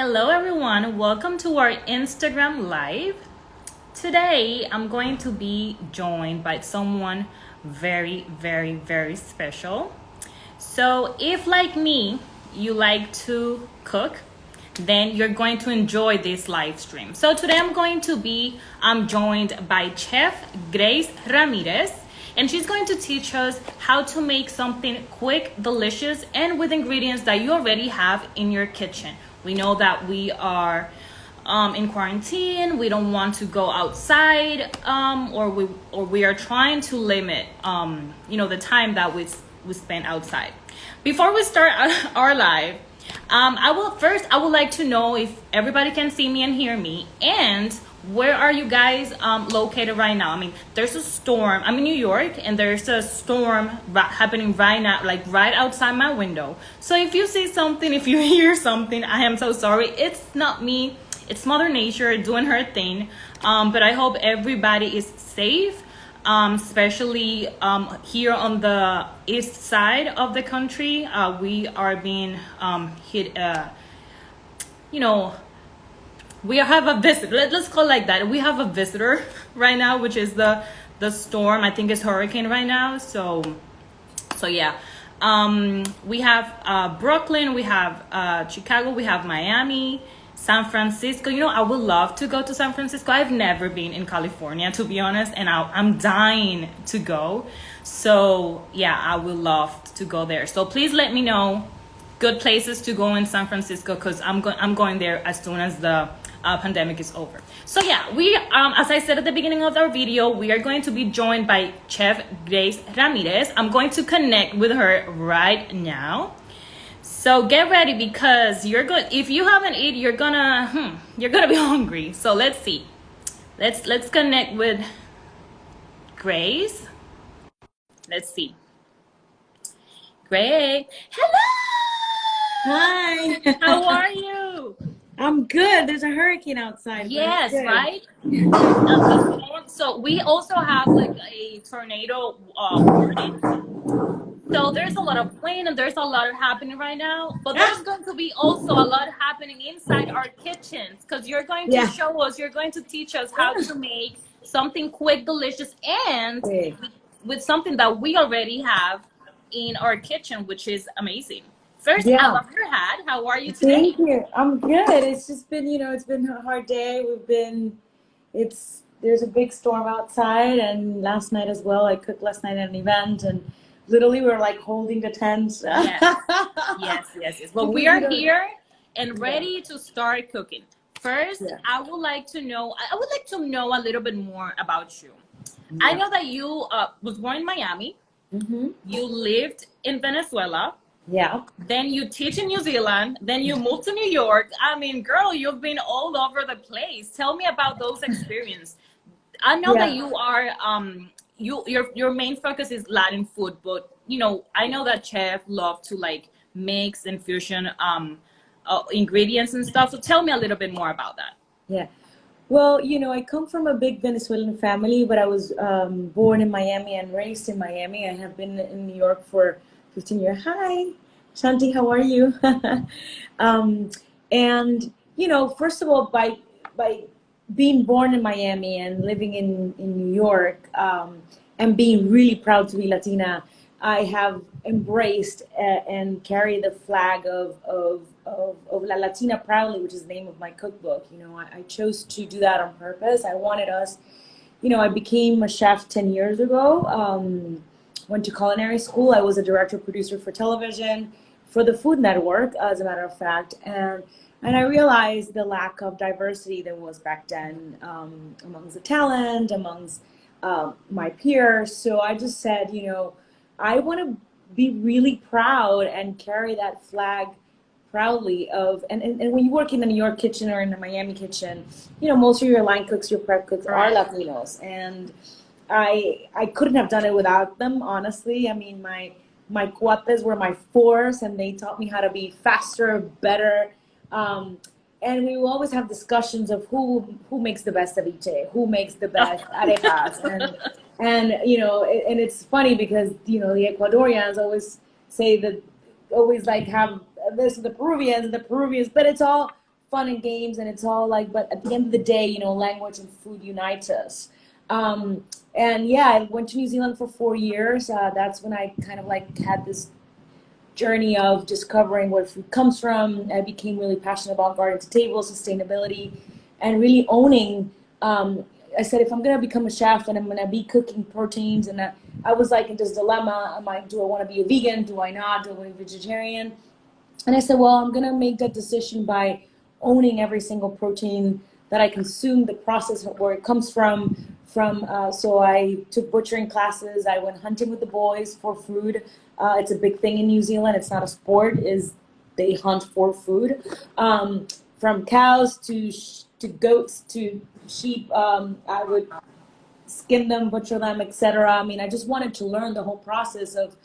Hello everyone, welcome to our Instagram live. Today I'm going to be joined by someone very special. So if like me, you like to cook, then you're going to enjoy this live stream. So today I'm joined by Chef Grace Ramírez, and she's going to teach us how to make something quick, delicious, and with ingredients that you already have in your kitchen. We know that we are in quarantine. We don't want to go outside, or we are trying to limit, the time that we spend outside. Before we start our live, I would like to know if everybody can see me and hear me, and where are you guys located right now? I mean, there's a storm. I'm in New York, and there's a storm happening right now, like right outside my window. So if you see something, if you hear something, I am so sorry. It's not me. It's Mother Nature doing her thing. But I hope everybody is safe, especially here on the east side of the country. We are being hit, we have a visitor. Let's call it like that. We have a visitor right now, which is the storm. I think it's hurricane right now. So yeah. We have Brooklyn, we have Chicago, we have Miami, San Francisco. I would love to go to San Francisco. I've never been in California, to be honest, and I'm dying to go. So yeah, I would love to go there. So please let me know good places to go in San Francisco, because I'm going there as soon as the pandemic is over. So yeah, we as I said at the beginning of our video, we are going to be joined by Chef Grace Ramírez. I'm going to connect with her right now. So get ready, because you're good. If you haven't eaten, you're gonna be hungry. So let's see. Let's connect with Grace. Let's see. Grace. Hello. Hi. How are you? I'm good. There's a hurricane outside. Yes, right? So we also have like a tornado warning. So there's a lot of wind and there's a lot happening right now. But there's going to be also a lot happening inside our kitchens, because you're going to show us, you're going to teach us how to make something quick, delicious, and with something that we already have in our kitchen, which is amazing. First, I love your hat. How are you today? Thank you. I'm good. It's just been, it's been a hard day. There's a big storm outside, and last night as well. I cooked last night at an event, and literally we're like holding the tent. Yes. Well, we are here and ready to start cooking. First, I would like to know a little bit more about you. I know that you was born in Miami. Mm-hmm. You lived in Venezuela. Yeah. Then you teach in New Zealand. Then you moved to New York. I mean, girl, you've been all over the place. Tell me about those experiences. I know that you are your main focus is Latin food, but I know that chefs love to like mix and fusion ingredients and stuff. So tell me a little bit more about that. Yeah. Well, I come from a big Venezuelan family, but I was born in Miami and raised in Miami. I have been in New York for 15 years. Hi, Shanti, how are you? And, first of all, by being born in Miami and living in New York, and being really proud to be Latina, I have embraced and carry the flag of La Latina Proudly, which is the name of my cookbook. I chose to do that on purpose. I wanted us, I became a chef 10 years ago. Went to culinary school. I was a director producer for television for the Food Network, as a matter of fact, and I realized the lack of diversity there was back then amongst the talent, amongst my peers. So I just said, I want to be really proud and carry that flag proudly and when you work in the New York kitchen or in the Miami kitchen, most of your line cooks, your prep cooks are Latinos, and I couldn't have done it without them, honestly. I mean, my cuates were my force, and they taught me how to be faster, better. And we will always have discussions of who makes the best ceviche, who makes the best arepas, and it's funny because the Ecuadorians always say that always like have this the Peruvians, but it's all fun and games, and it's all like, but at the end of the day, you know, language and food unites us. And yeah, I went to New Zealand for 4 years. That's when I kind of like had this journey of discovering where food comes from. I became really passionate about garden to table, sustainability, and really owning. I said, if I'm gonna become a chef and I'm gonna be cooking proteins, and I was like in this dilemma: do I want to be a vegan? Do I not? Do I want to be vegetarian? And I said, well, I'm gonna make that decision by owning every single protein that I consume, the process of where it comes from. So I took butchering classes. I went hunting with the boys for food. It's a big thing in New Zealand. It's not a sport. Is they hunt for food, from cows to goats to sheep. I would skin them, butcher them, etc. I mean, I just wanted to learn the whole process of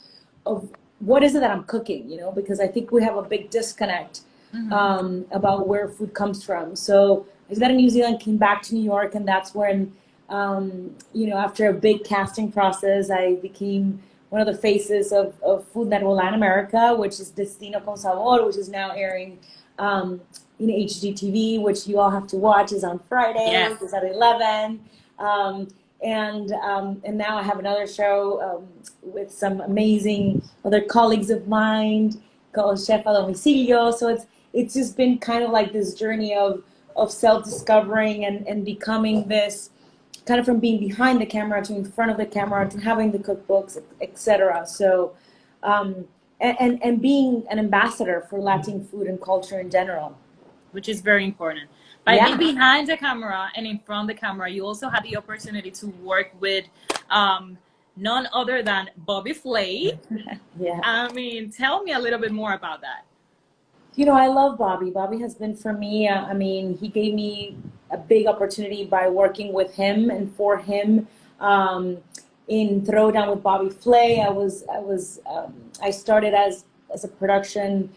what is it that I'm cooking, you know, because I think we have a big disconnect about where food comes from. So I got to New Zealand, came back to New York, and that's when, you know, after a big casting process, I became one of the faces of Food Network Latin America, which is Destino con Sabor, which is now airing in HGTV, which you all have to watch. Is on Friday. Yes. It's at 11. And now I have another show with some amazing other colleagues of mine called Chef a Domicilio. So it's just been kind of like this journey of self-discovering and becoming this, kind of from being behind the camera to in front of the camera to having the cookbooks, etc. So and being an ambassador for Latin food and culture in general, which is very important. By being behind the camera and in front of the camera, you also had the opportunity to work with none other than Bobby Flay. Yeah. I mean, tell me a little bit more about that. You know, I love Bobby. Bobby has been for me, I mean, he gave me a big opportunity by working with him and for him. In Throwdown with Bobby Flay, I started as a production,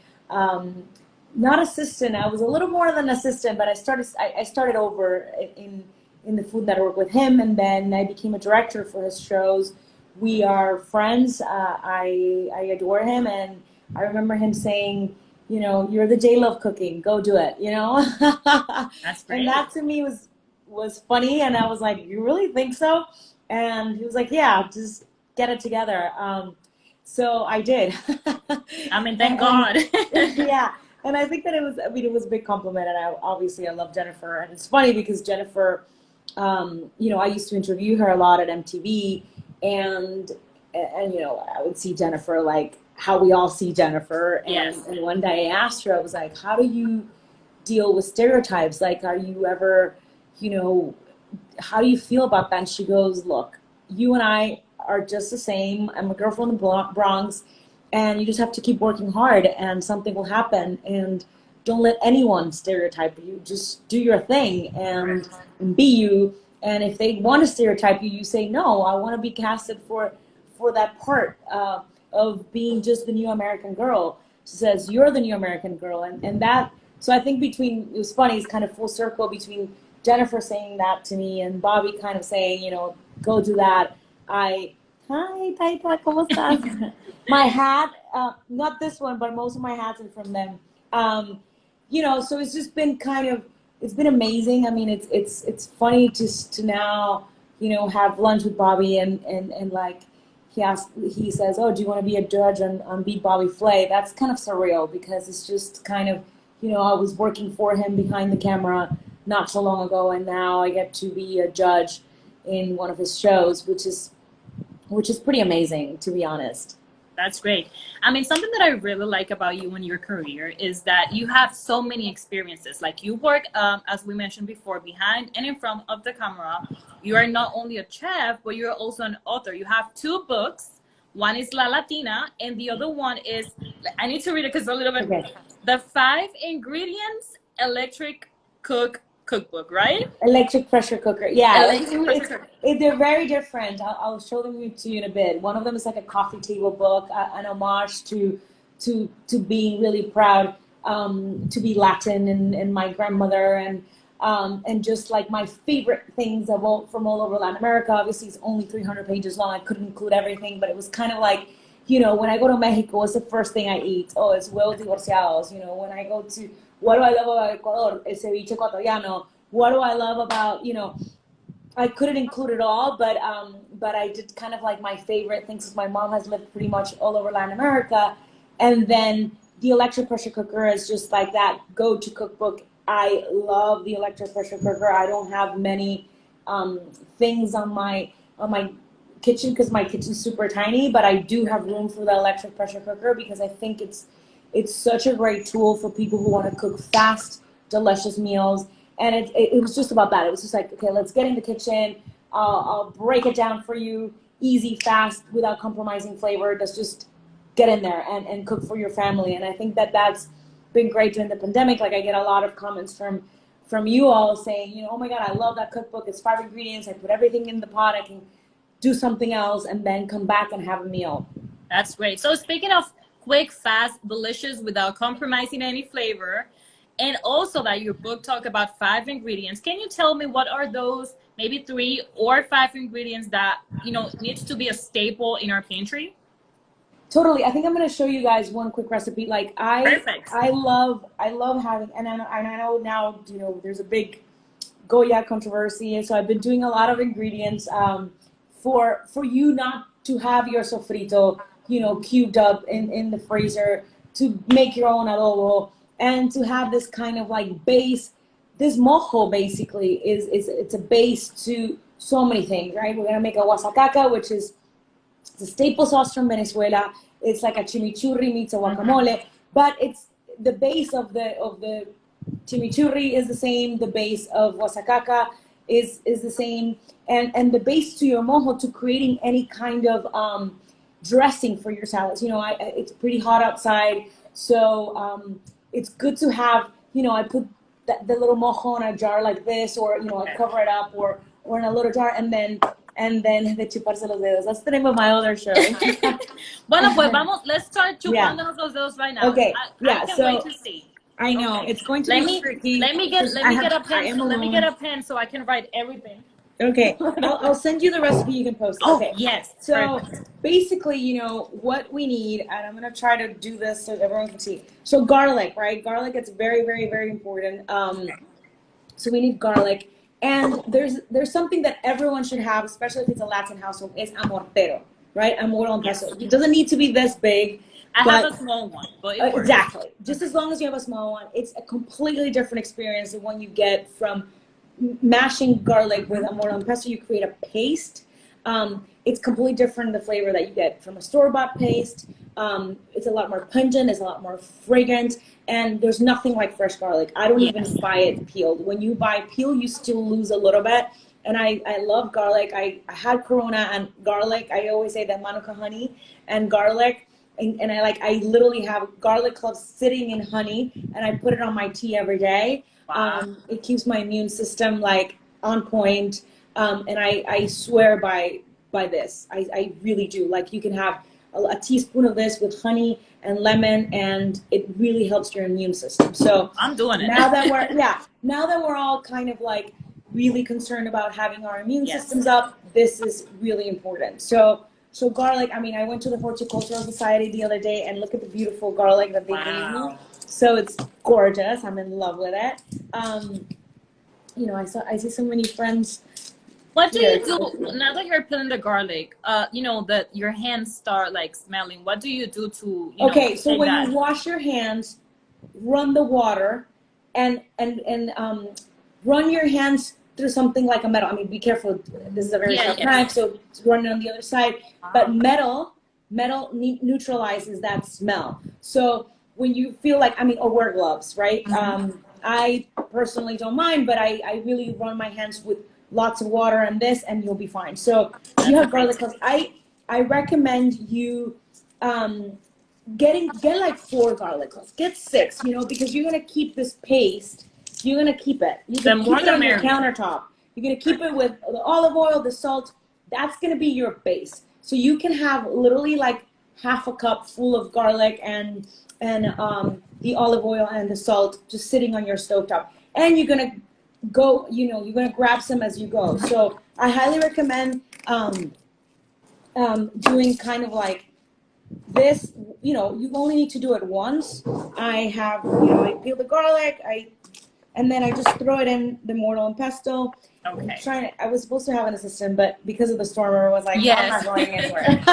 not assistant. I was a little more than assistant, but I started over in the Food Network with him, and then I became a director for his shows. We are friends. I adore him, and I remember him saying, you know, you're the J-Lo of cooking. Go do it, you know? That's great. And that to me was funny, and I was like, you really think so? And he was like, yeah, just get it together. So I did. I mean, thank God. Yeah. And I think that it was a big compliment. And I love Jennifer. And it's funny because Jennifer, you know, I used to interview her a lot at MTV, and you know, I would see Jennifer like how we all see Jennifer. Yes. And one day I asked her, I was like, how do you deal with stereotypes? Like, are you ever, you know, how do you feel about that? And she goes, look, you and I are just the same. I'm a girl from the Bronx, and you just have to keep working hard and something will happen. And don't let anyone stereotype you. Just do your thing and be you. And if they want to stereotype you, you say, no, I want to be casted for that part of being just the new American girl. She says, you're the new American girl. And that, so I think it was funny, it's kind of full circle between Jennifer saying that to me and Bobby kind of saying, you know, go do that. Hi, Taita, ¿cómo estás? My hat, not this one, but most of my hats are from them. You know, so it's just been it's been amazing. I mean, it's funny just to now, you know, have lunch with Bobby and like he says, oh, do you want to be a judge on Beat Bobby Flay? That's kind of surreal because it's just kind of, you know, I was working for him behind the camera not so long ago, and now I get to be a judge in one of his shows, which is pretty amazing, to be honest. That's great. I mean, something that I really like about you and your career is that you have so many experiences. Like you work, as we mentioned before, behind and in front of the camera. You are not only a chef, but you're also an author. You have 2 books. One is La Latina, and the other one is, I need to read it because it's a little bit, Okay. The 5 Ingredients Electric Cookbook, right? Electric pressure cooker. Yeah, they're very different. I'll show them to you in a bit. One of them is like a coffee table book, an homage to being really proud to be Latin and my grandmother and just like my favorite things from all over Latin America. Obviously, it's only 300 pages long. I couldn't include everything, but it was kind of like, you know, when I go to Mexico, what's the first thing I eat? Oh, it's huevos divorciados. You know, when I go to what do I love about Ecuador? El ceviche ecuatoriano. What do I love about, you know, I couldn't include it all, but I did kind of like my favorite things because my mom has lived pretty much all over Latin America, and then the electric pressure cooker is just like that go-to cookbook. I love the electric pressure cooker. I don't have many things on my kitchen because my kitchen's super tiny, but I do have room for the electric pressure cooker because I think it's such a great tool for people who want to cook fast, delicious meals. And it was just about that. It was just like, okay, let's get in the kitchen. I'll break it down for you, easy, fast, without compromising flavor. Let's just get in there and cook for your family. And I think that that's been great during the pandemic. Like I get a lot of comments from you all saying, you know, oh my God, I love that cookbook. It's 5 ingredients. I put everything in the pot. I can do something else and then come back and have a meal. That's great. So speaking of quick, fast, delicious, without compromising any flavor, and also that your book talk about 5 ingredients, can you tell me what are those maybe 3 or 5 ingredients that, you know, needs to be a staple in our pantry? Totally. I think I'm going to show you guys one quick recipe. Like Perfect. I love having, and I know now, you know, there's a big Goya controversy. And so I've been doing a lot of ingredients for you not to have your sofrito, you know, cubed up in the freezer, to make your own adobo, and to have this kind of like base. This mojo basically it's a base to so many things, right? We're going to make a guasacaca, which is the staple sauce from Venezuela. It's like a chimichurri meets a guacamole, but it's the base of the chimichurri is the same. The base of guasacaca is the same, and the base to your mojo, to creating any kind of dressing for your salads. You know, it's pretty hot outside, so it's good to have. You know, I put the little mojo in a jar like this, or you know, I cover it up, or in a little jar, and then de chuparse los dedos. That's the name of my other show. Bueno, pues vamos, let's start chupándonos los dedos right now. Okay, I can't wait to see. I know, it's going to be tricky. Let me get a pen so I can write everything. Okay, I'll send you the recipe. You can post it. Oh, okay. yes. So Perfect. basically, you know, what we need, and I'm going to try to do this so everyone can see. So garlic, right? Garlic, it's very, very, very important. So we need garlic. And there's something that everyone should have, especially if it's a Latin household, is amortero, right? Amor on peso. It doesn't need to be this big. I have a small one, but it works. Exactly. Just as long as you have a small one, it's a completely different experience than one you get from mashing garlic with amor on pesto. You create a paste. It's completely different, the flavor that you get from a store-bought paste. It's a lot more pungent, it's a lot more fragrant, and there's nothing like fresh garlic. I don't even buy it peeled. When you buy peeled, you still lose a little bit. And I love garlic. I had Corona and garlic. I always say that manuka honey and garlic. And I literally have garlic cloves sitting in honey, and I put it on my tea every day. Wow. It keeps my immune system like on point. And I swear by this. I really do. Like, you can have a teaspoon of this with honey and lemon, and it really helps your immune system. So I'm doing it. Now that we're all kind of like really concerned about having our immune systems up, this is really important. So garlic, I mean, I went to the Horticultural Society the other day, and look at the beautiful garlic that they gave me. So it's gorgeous. I'm in love with it. You know, I see so many friends. What do you do now that you're peeling the garlic? You know, that your hands start like smelling. What do you do to, you know, so when you wash your hands, run the water and run your hands through something like a metal. I mean, be careful. This is a very sharp knife, so run it on the other side. But metal neutralizes that smell. So when you feel like, I mean, or wear gloves, right? I personally don't mind, but I really run my hands with lots of water and this, and you'll be fine. So you have garlic cloves. I recommend you get like 4 garlic cloves. Get 6, you know, because you're gonna keep this paste. You're gonna keep it. You can keep it on your countertop. You're gonna keep it with the olive oil, the salt. That's gonna be your base. So you can have literally like half a cup full of garlic and the olive oil and the salt just sitting on your stovetop. And you're gonna go, you know, you're gonna grab some as you go. So I highly recommend doing kind of like this, you know, you only need to do it once. I have, you know, I peel the garlic, and then I just throw it in the mortal and pestle. Okay. I was supposed to have an assistant, but because of the storm, I was like, I'm not Yes. going anywhere.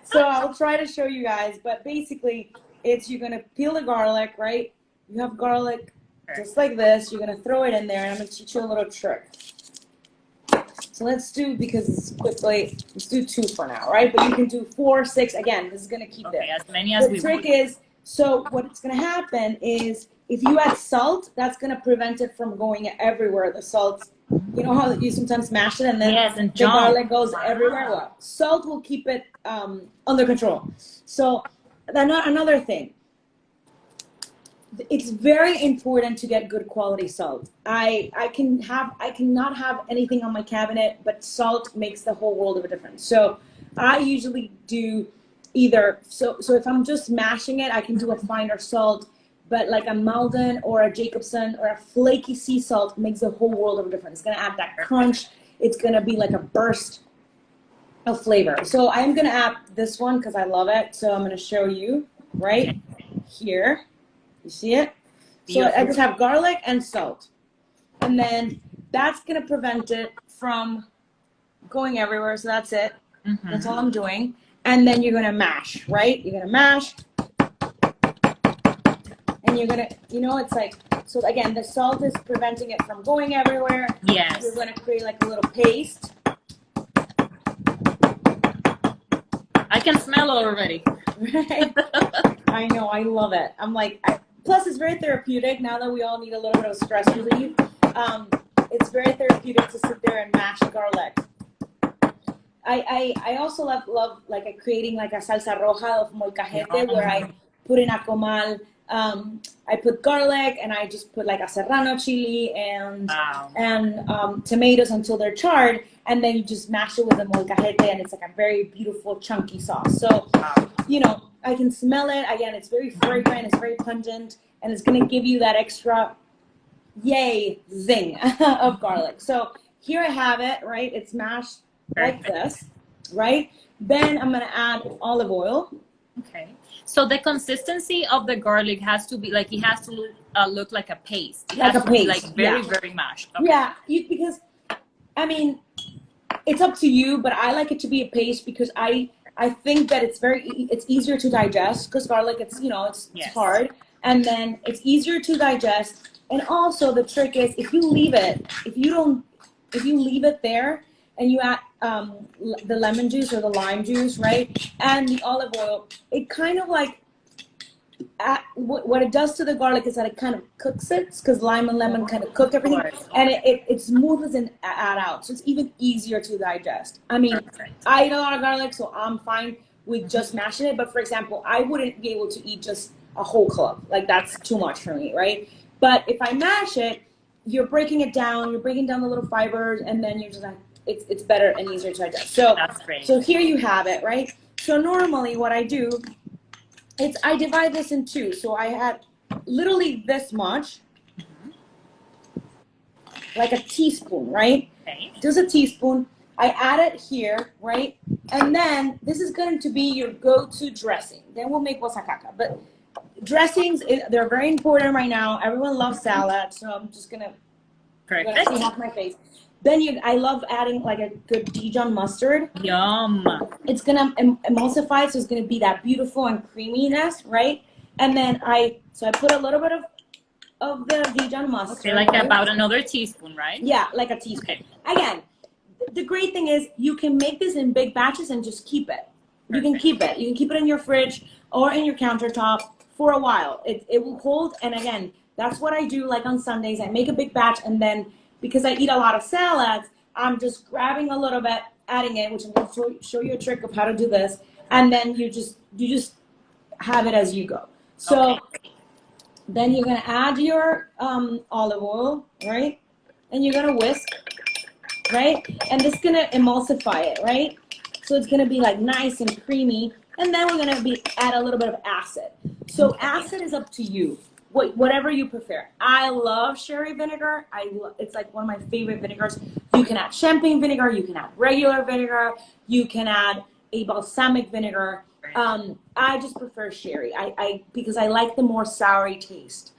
So I'll try to show you guys. But basically, you're gonna peel the garlic, right? You have garlic just like this. You're gonna throw it in there, and I'm gonna teach you a little trick. So let's do, because it's quickly, let's do 2 for now, right? But you can do 4, 6. Again, this is gonna keep Okay, there. as many as The we trick want. is, so what's gonna happen is if you add salt, that's gonna prevent it from going everywhere. The salt, you know how you sometimes mash it and then Yes, and the jump. garlic goes everywhere? Well, salt will keep it under control. So another thing, it's very important to get good quality salt. I cannot have anything on my cabinet, but salt makes the whole world of a difference. So I usually do either, so if I'm just mashing it, I can do a finer salt, but like a Malden or a Jacobson or a flaky sea salt makes the whole world of a difference. It's gonna add that crunch. It's gonna be like a burst of flavor. So I'm gonna add this one because I love it. So I'm gonna show you right here. You see it? So I just have garlic and salt. And then that's going to prevent it from going everywhere. So that's it. Mm-hmm. That's all I'm doing. And then you're going to mash, right? You're going to mash. And you're going to, you know, it's like, so again, the salt is preventing it from going everywhere. Yes. You're going to create like a little paste. I can smell it already. Right? I know. I love it. I'm like, plus it's very therapeutic now that we all need a little bit of stress relief. It's very therapeutic to sit there and mash garlic. I also love like creating like a salsa roja of molcajete where I put in a comal. I put garlic and I just put like a serrano chili and tomatoes until they're charred, and then you just mash it with the molcajete, and it's like a very beautiful chunky sauce. So you know, I can smell it. Again, it's very fragrant, it's very pungent, and it's gonna give you that extra yay zing of garlic. So here I have it, right? It's mashed like this, right? Then I'm gonna add olive oil. Okay. So the consistency of the garlic has to be like, it has to look like a paste. It like has a to be paste. like very mashed. Okay. Yeah, because I mean, it's up to you, but I like it to be a paste because I think that it's easier to digest because garlic, it's, you know, it's hard, and then it's easier to digest. And also the trick is if you leave it there and you add the lemon juice or the lime juice, right, and the olive oil, it kind of like what it does to the garlic is that it kind of cooks it, because lime and lemon kind of cook everything, and it smooths and add out, so it's even easier to digest. I mean, I eat a lot of garlic, so I'm fine with just mashing it, but for example, I wouldn't be able to eat just a whole clove. Like, that's too much for me, right? But if I mash it, you're breaking it down, you're breaking down the little fibers, and then you're just like, it's better and easier to digest. So that's great. So here you have it, right? So normally what I do, I divide this in 2. So I had literally this much, like a teaspoon, right? Okay. Just a teaspoon. I add it here, right? And then this is going to be your go-to dressing. Then we'll make wasacaca. But dressings, they're very important right now. Everyone loves salad, so I'm just going to see half my face. Then I love adding like a good Dijon mustard. Yum. It's gonna emulsify, so it's gonna be that beautiful and creaminess, right? And then I put a little bit of the Dijon mustard. Okay, like about another teaspoon, right? Yeah, like a teaspoon. Okay. Again, the great thing is you can make this in big batches and just keep it. You can keep it. You can keep it in your fridge or in your countertop for a while. It will hold. And again, that's what I do. Like on Sundays, I make a big batch, and then because I eat a lot of salads, I'm just grabbing a little bit, adding it, which I'm going to show you a trick of how to do this, and then you just have it as you go. So then you're going to add your olive oil, right? And you're going to whisk, right? And this is going to emulsify it, right? So it's going to be like nice and creamy. And then we're going to add a little bit of acid. So acid is up to you. Whatever you prefer. I love sherry vinegar. It's like one of my favorite vinegars. You can add champagne vinegar. You can add regular vinegar. You can add a balsamic vinegar. I just prefer sherry. I because I like the more soury taste.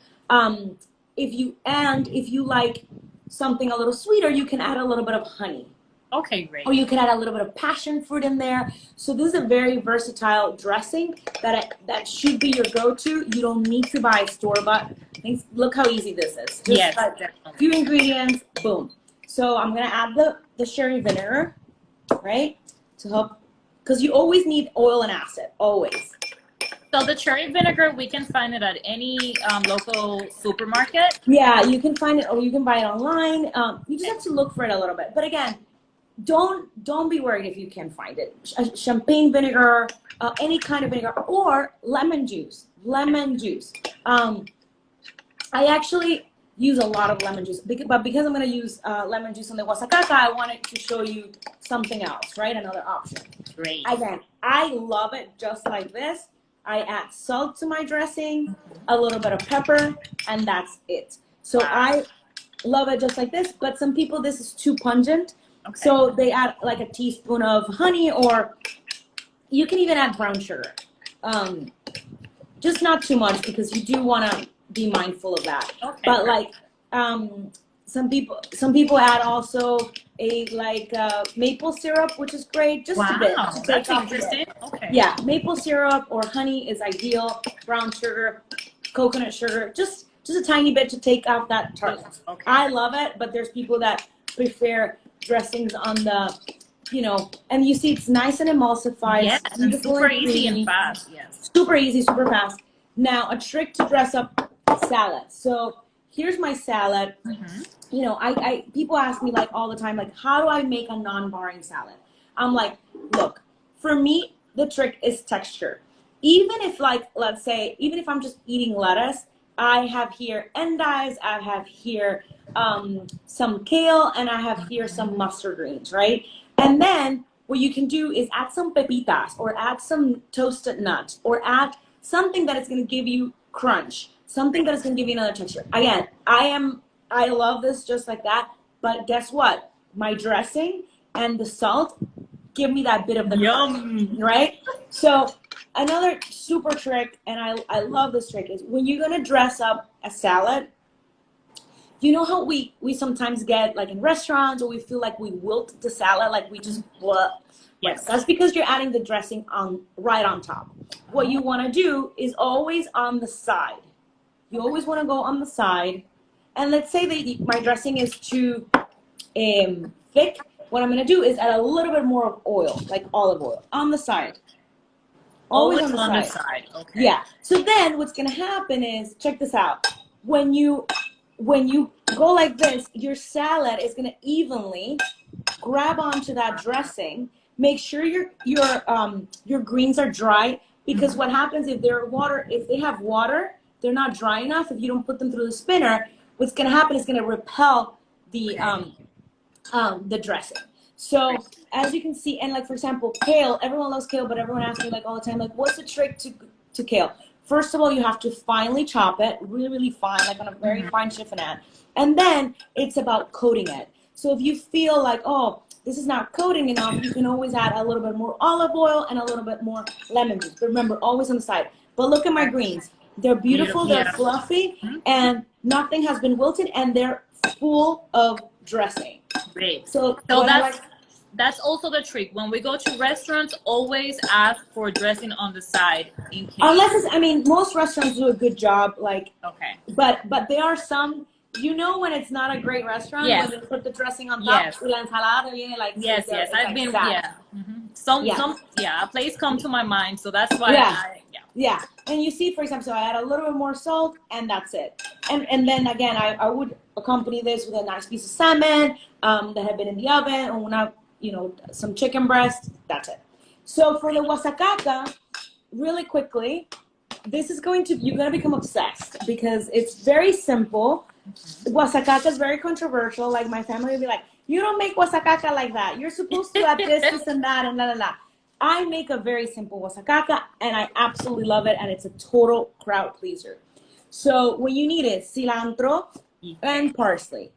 If you like something a little sweeter, you can add a little bit of honey. Okay, great. Or you can add a little bit of passion fruit in there. So this is a very versatile dressing that should be your go-to. You don't need to buy store-bought things. Look how easy this is. Just like a few ingredients, boom. So I'm gonna add the sherry vinegar, right? To help, because you always need oil and acid, always. So the cherry vinegar, we can find it at any local supermarket? Yeah, you can find it, or you can buy it online. You just have to look for it a little bit. But again, don't be worried if you can't find it. Champagne vinegar, any kind of vinegar, or lemon juice. Lemon juice. I actually use a lot of lemon juice, but because I'm going to use lemon juice on the guasacaca, I wanted to show you something else, right? Another option. Great. Again, I love it just like this. I add salt to my dressing, a little bit of pepper, and that's it. So I love it just like this, but some people, this is too pungent. Okay. So they add like a teaspoon of honey, or you can even add brown sugar. Just not too much, because you do want to be mindful of that. Okay. But like some people add also a maple syrup, which is great. Just a bit. That's interesting. Okay. Yeah, maple syrup or honey is ideal. Brown sugar, coconut sugar, just a tiny bit to take out that tartness. Okay. I love it, but there's people that prefer dressings on the, and you see it's nice and emulsified. Yes, and super easy and fast. Yes. Super easy, super fast. Now, a trick to dress up salad. So here's my salad. Mm-hmm. People ask me like all the time, like, how do I make a non-barring salad? I'm like, look, for me, the trick is texture. Even if let's say, even if I'm just eating lettuce, I have here endives, I have here some kale, and I have here some mustard greens, right? And then what you can do is add some pepitas, or add some toasted nuts, or add something that is going to give you crunch, something that is going to give you another texture. Again, I love this just like that, but guess what? My dressing and the salt give me that bit of the crunch, right? So another super trick, and I love this trick, is when you're going to dress up a salad, you know how we sometimes get like in restaurants, or we feel like we wilt the salad, like we just blah. Yes, that's because you're adding the dressing right on top. What you want to do is always on the side. You always want to go on the side. And let's say that my dressing is too thick. What I'm going to do is add a little bit more of oil, like olive oil, on the side. Always on the side. Okay. Yeah. So then what's going to happen is, check this out. When you go like this, your salad is going to evenly grab onto that dressing. Make sure your greens are dry, because what happens if they have water, they're not dry enough. If you don't put them through the spinner, what's going to happen is going to repel the dressing. So as you can see, and like for example, kale, everyone loves kale, but everyone asks me like all the time, like, what's the trick to kale? First of all, you have to finely chop it, really, really fine, like on a very fine chiffonade. And then it's about coating it. So if you feel like, oh, this is not coating enough, you can always add a little bit more olive oil and a little bit more lemon juice. But remember, always on the side. But look at my greens. They're beautiful, they're fluffy, and nothing has been wilted, and they're full of dressing. Great. So that's also the trick. When we go to restaurants, always ask for dressing on the side. In case. Unless most restaurants do a good job, like. Okay. But there are some. When it's not a great restaurant, when they put the dressing on top, yes. La ensalada viene like. Yes, I've been. Yeah. Mm-hmm. A place come to my mind, so that's why. Yeah, and you see, for example, so I add a little bit more salt, and that's it. And then again, I would accompany this with a nice piece of salmon that had been in the oven, or some chicken breast. That's it. So for the guasacaca, really quickly, you're gonna become obsessed, because it's very simple. Guasacaca is very controversial. Like my family would be like, "You don't make guasacaca like that. You're supposed to add this, and that, and la." I make a very simple guasacaca, and I absolutely love it, and it's a total crowd pleaser. So what you need is cilantro and parsley.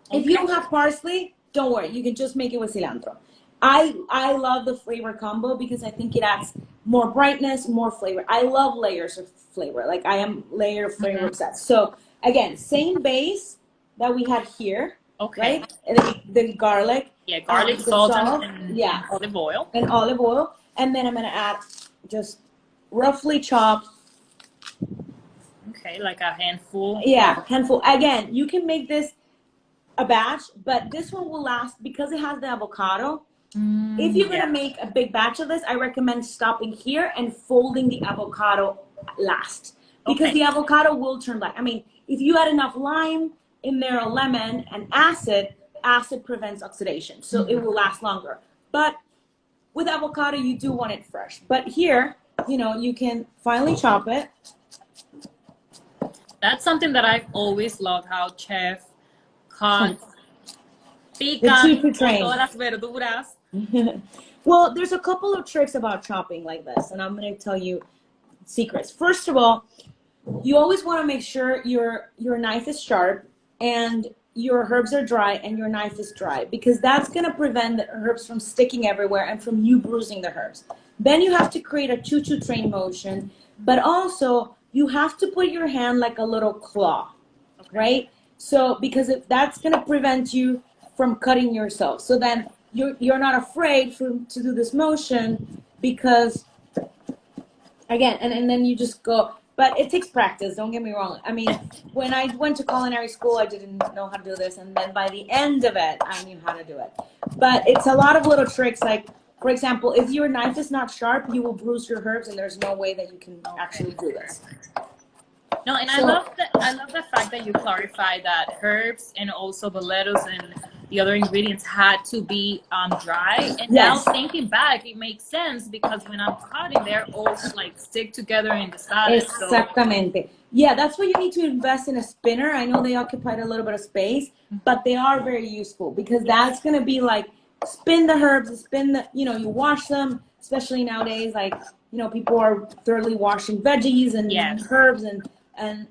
Okay. If you don't have parsley, don't worry. You can just make it with cilantro. I love the flavor combo, because I think it adds more brightness, more flavor. I love layers of flavor. Like I am layer flavor obsessed. So again, same base that we had here, Okay. right? And the garlic. Yeah, garlic, The salt, salt, and yeah, olive oil. and olive oil. And then I'm gonna add just roughly chopped. Okay, like a handful. Yeah, handful. Again, you can make this a batch, but this one will last because it has the avocado. If you're gonna make a big batch of this, I recommend stopping here and folding the avocado last because the avocado will turn black. I mean, if you add enough lime in there, or lemon and acid prevents oxidation, so it will last longer. But with avocado, you do want it fresh. But here, you can finely chop it. That's something that I've always loved, how chef cut, The pican two train. todas las verduras. Well, there's a couple of tricks about chopping like this, and I'm going to tell you secrets. First of all, you always want to make sure your knife is sharp and your herbs are dry and your knife is dry, because that's going to prevent the herbs from sticking everywhere and from you bruising the herbs. Then you have to create a choo-choo train motion, but also you have to put your hand like a little claw, right? So because that's going to prevent you from cutting yourself. So then you're not afraid to do this motion, because again, and then you just go. But it takes practice, don't get me wrong. I mean, when I went to culinary school, I didn't know how to do this, and then by the end of it, I knew how to do it. But it's a lot of little tricks, like, for example, if your knife is not sharp, you will bruise your herbs, and there's no way that you can actually do this. No, and I love the fact that you clarify that herbs and also the lettuce and the other ingredients had to be dry. And now thinking back, it makes sense, because when I'm cutting, they're all like stick together in the salad. Exactamente. So. Yeah, that's why you need to invest in a spinner. I know they occupied a little bit of space, but they are very useful, because that's going to be like spin the herbs, you wash them, especially nowadays, like, people are thoroughly washing veggies and herbs and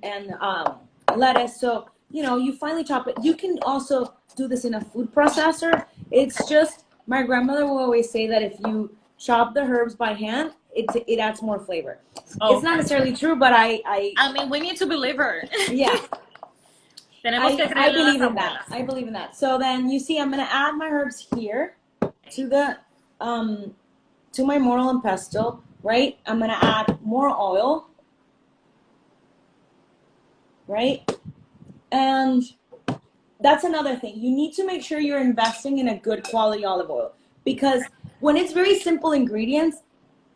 lettuce. So, you finally chop it. You can also do this in a food processor. It's just, my grandmother will always say that if you chop the herbs by hand, it adds more flavor. It's not necessarily true, but I mean, we need to believe her. Yeah. I believe in that. I believe in that. So then you see, I'm gonna add my herbs here to the to my morel and pesto, right? I'm gonna add more oil, right? And that's another thing. You need to make sure you're investing in a good quality olive oil, because when it's very simple ingredients,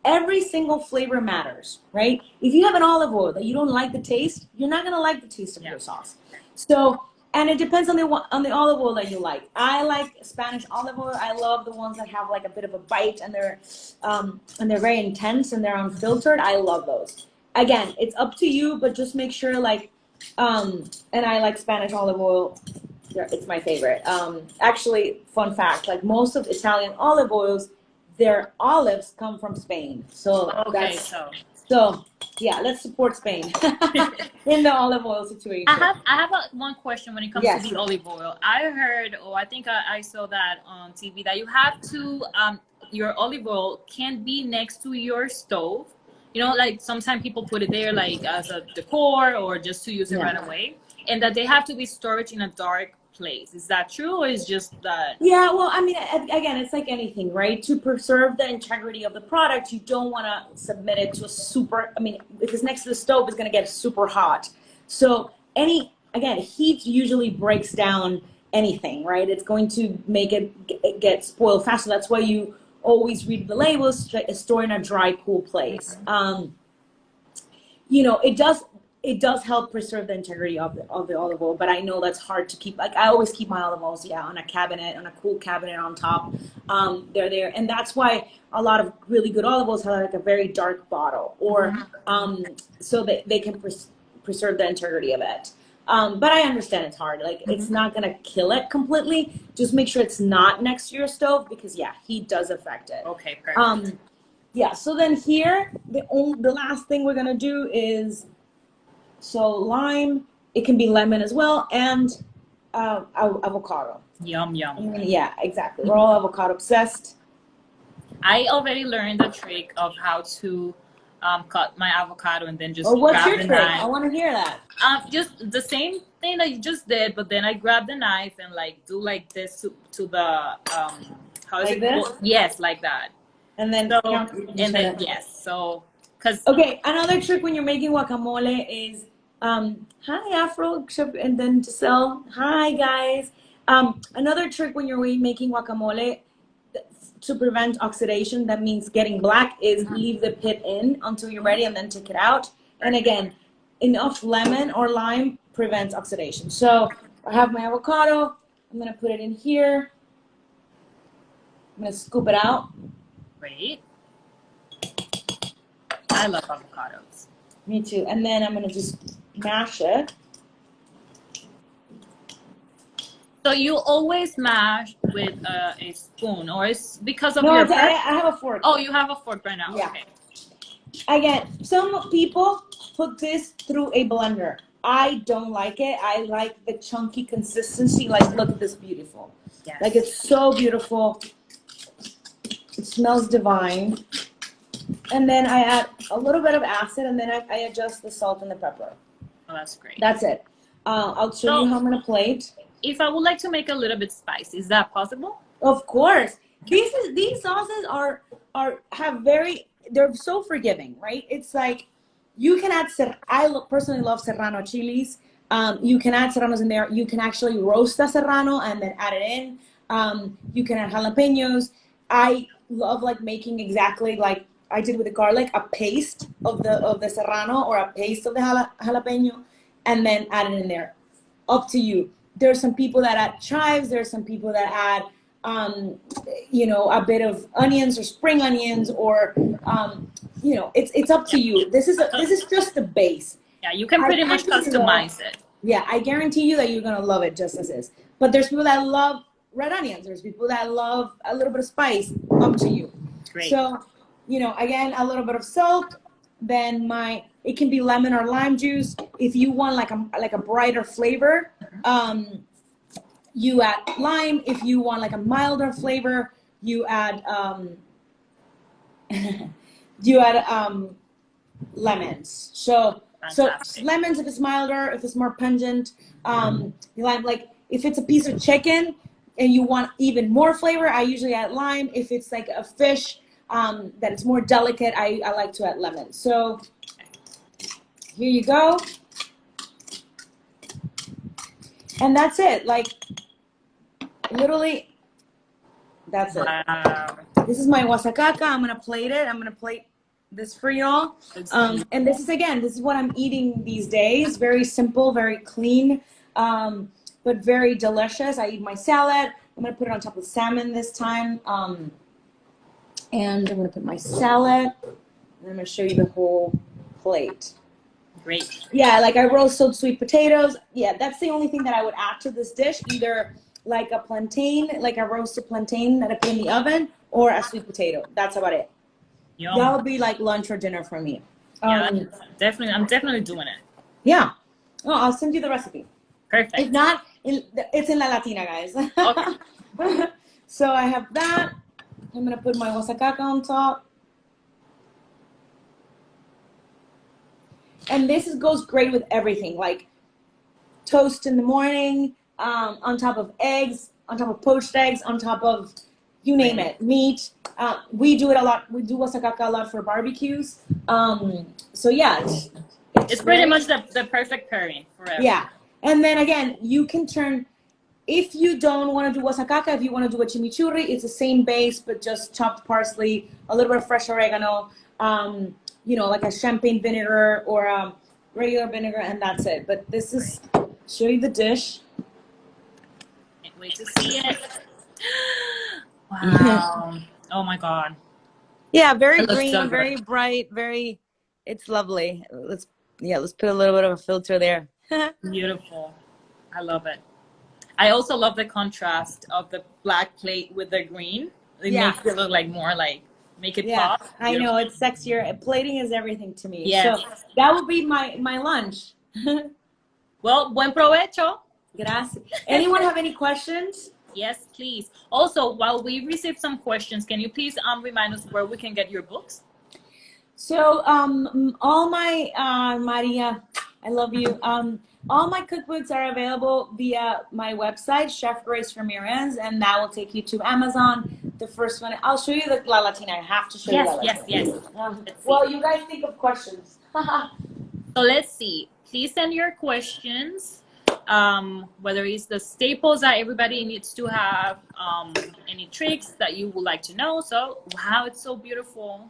every single flavor matters, right? If you have an olive oil that you don't like the taste, you're not gonna like the taste of your sauce. So, and it depends on the olive oil that you like. I like Spanish olive oil. I love the ones that have like a bit of a bite, and they're very intense and they're unfiltered. I love those. Again, it's up to you, but just make sure, like, and I like Spanish olive oil. It's my favorite. Actually, fun fact, like most of Italian olive oils, their olives come from Spain. So so yeah, let's support Spain in the olive oil situation. I have one question when it comes to the olive oil. I heard, or I think I saw that on TV, that you have to your olive oil can't be next to your stove. Like sometimes people put it there like as a decor or just to use it right away, and that they have to be stored in a dark place. Is that true, or is just that? Yeah, well, I mean, again, it's like anything, right? To preserve the integrity of the product, you don't want to submit it to because next to the stove is going to get super hot. So heat usually breaks down anything, right? It's going to make it get spoiled faster. That's why you always read the labels, store in a dry, cool place. It does help preserve the integrity of the olive oil, but I know that's hard to keep. Like, I always keep my olive oils, on a cool cabinet on top. They're there, and that's why a lot of really good olive oils have like a very dark bottle, or so that they can preserve the integrity of it. But I understand it's hard. Like, it's not gonna kill it completely. Just make sure it's not next to your stove, because heat does affect it. Okay, perfect. So then here, the last thing we're gonna do is. So lime, it can be lemon as well, and avocado. Yum, yum. Yeah, exactly. We're all avocado obsessed. I already learned the trick of how to cut my avocado and then just Or what's grab your the trick? knife. I want to hear that. Just the same thing that you just did, but then I grab the knife and like do like this to the how is Like it this? called? Yes, like that. And then So just and then kinda- yes, so because Okay, another trick when you're making guacamole is hi Afro and then Giselle. Hi guys. Another trick when you're making guacamole to prevent oxidation, that means getting black, is leave the pit in until you're ready and then take it out. And again, enough lemon or lime prevents oxidation. So I have my avocado. I'm gonna put it in here. I'm gonna scoop it out. wait, I love avocados. Me too. And then I'm gonna just mash it. So you always mash with a spoon, or is because of No, your I have a fork. Oh, you have a fork right now. Yeah. Okay. Again, some people put this through a blender. I don't like it. I like the chunky consistency. Like, look at this beautiful. Yes. Like, it's so beautiful. It smells divine. And then I add a little bit of acid, and then I adjust the salt and the pepper. Oh, that's great. That's it. I'll show you how I'm gonna plate. If I would like to make a little bit spicy, is that possible? Of course. These sauces they're so forgiving, right? It's like you can add personally love serrano chilies. You can add serranos in there. You can actually roast the serrano and then add it in. You can add jalapenos. I love like making exactly like I did with the garlic, a paste of the serrano or a paste of the jalapeno, and then add it in there. Up to you. There's some people that add chives. There's some people that add a bit of onions or spring onions, or it's up to you. This is just the base. Yeah, you can pretty much customize it. Yeah, I guarantee you that you're gonna love it just as is. But there's people that love red onions. There's people that love a little bit of spice. Up to you. Great. So, again, a little bit of salt. Then it can be lemon or lime juice. If you want like a brighter flavor, you add lime. If you want like a milder flavor, you add lemons. So lemons if it's milder, if it's more pungent. Lime, like if it's a piece of chicken and you want even more flavor, I usually add lime. If it's like a fish that it's more delicate, I like to add lemon. So here you go. And that's it. Like, literally, that's it. Wow. This is my wasacaca. I'm going to plate it. I'm going to plate this for y'all. And this is what I'm eating these days. Very simple, very clean, but very delicious. I eat my salad. I'm going to put it on top of salmon this time. And I'm going to put my salad. And I'm going to show you the whole plate. Great. Yeah, like I roasted sweet potatoes. Yeah, that's the only thing that I would add to this dish. Either like a plantain, like a roasted plantain that I put in the oven, or a sweet potato. That's about it. Yum. That would be like lunch or dinner for me. Yeah, I'm definitely doing it. Yeah. Oh, I'll send you the recipe. Perfect. If not, it's in La Latina, guys. Okay. So I have that. I'm going to put my wasacaca on top. And this goes great with everything, like toast in the morning, on top of eggs, on top of poached eggs, on top of, you name it, meat. We do it a lot. We do wasacaca a lot for barbecues. So yeah, it's pretty much the perfect pairing forever. Yeah. And then again, you can turn, if you don't want to do wasacaca, if you want to do a chimichurri, it's the same base, but just chopped parsley, a little bit of fresh oregano, like a champagne vinegar or regular vinegar, and that's it. But this is, show you the dish. Can't wait to see it. Wow. Oh my God. Yeah, very It looks green, so good. very bright, it's lovely. Let's put a little bit of a filter there. Beautiful. I love it. I also love the contrast of the black plate with the green. It makes it look like more like, make it pop. I know, it's sexier. Plating is everything to me. Yes. So that would be my lunch. Well, buen provecho. Gracias. Anyone have any questions? Yes, please. Also, while we receive some questions, can you please remind us where we can get your books? So all my Maria, I love you. All my cookbooks are available via my website, Chef Grace Ramírez, and that will take you to Amazon. The first one, I'll show you the La Latina. I have to show you La Yes, yes, Latina. yes. Let's see. Well, you guys think of questions. So let's see. Please send your questions. Whether it's the staples that everybody needs to have, any tricks that you would like to know. So, wow, it's so beautiful.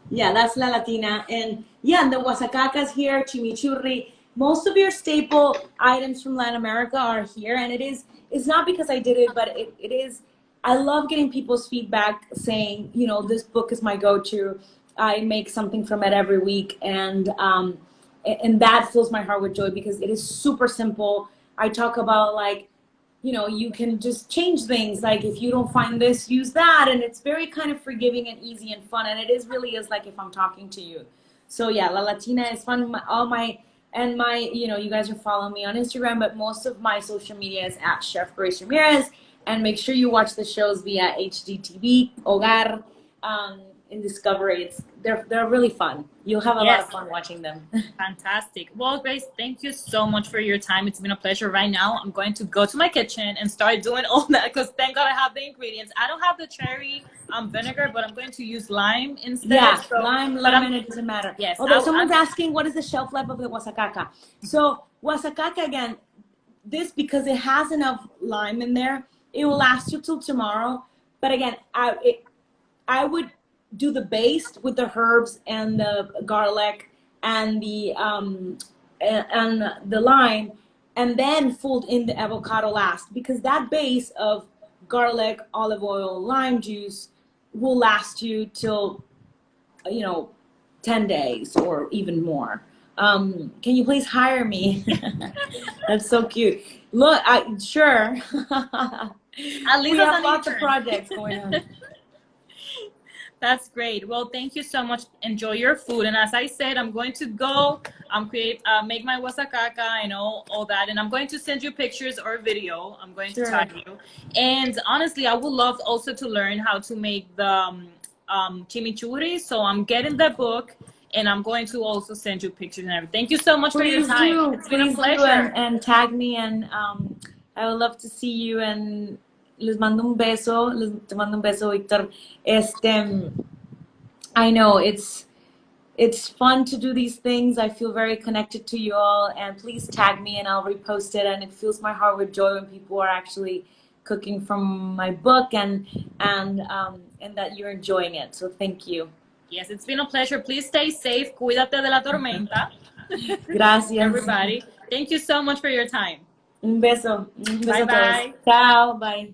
Yeah, that's La Latina. And yeah, and the wasacacas here, chimichurri. Most of your staple items from Latin America are here. And it's not because I did it, but it is, I love getting people's feedback saying, you know, this book is my go-to. I make something from it every week. And that fills my heart with joy because it is super simple. I talk about like, you know, you can just change things. Like if you don't find this, use that. And it's very kind of forgiving and easy and fun. And it is really is like if I'm talking to you. So yeah, La Latina is fun. You know, you guys are following me on Instagram, but most of my social media is at Chef Grace Ramírez. And make sure you watch the shows via HGTV, Hogar, in Discovery. They're really fun. You'll have a lot of fun watching them. Fantastic. Well, Grace, thank you so much for your time. It's been a pleasure. Right now, I'm going to go to my kitchen and start doing all that because thank God I have the ingredients. I don't have the cherry vinegar, but I'm going to use lime instead. Yeah, lime, lemon, it doesn't matter. Yes. Although someone's asking, what is the shelf life of the wasacaca? So wasacaca, again, this, because it has enough lime in there, it will last you till tomorrow. But again, I would do the base with the herbs and the garlic and the lime, and then fold in the avocado last, because that base of garlic, olive oil, lime juice will last you till, you know, 10 days or even more. Can you please hire me? That's so cute. Look, sure. At least we have lots of projects going on. That's great. Well, thank you so much. Enjoy your food. And as I said, I'm going to go make my wasacaca and all that. And I'm going to send you pictures or video. I'm going to tag you. And honestly, I would love also to learn how to make the chimichurri. So I'm getting the book and I'm going to also send you pictures and everything. Thank you so much for your time. It's been a pleasure. And tag me, and I would love to see you, and les mando un beso, te mando un beso, Victor. I know it's fun to do these things. I feel very connected to you all, and please tag me and I'll repost it. And it fills my heart with joy when people are actually cooking from my book and that you're enjoying it. So thank you. Yes, it's been a pleasure. Please stay safe. Cuídate de la tormenta. Gracias. Everybody. Thank you so much for your time. Un beso. Un beso. Bye bye. Ciao. Bye.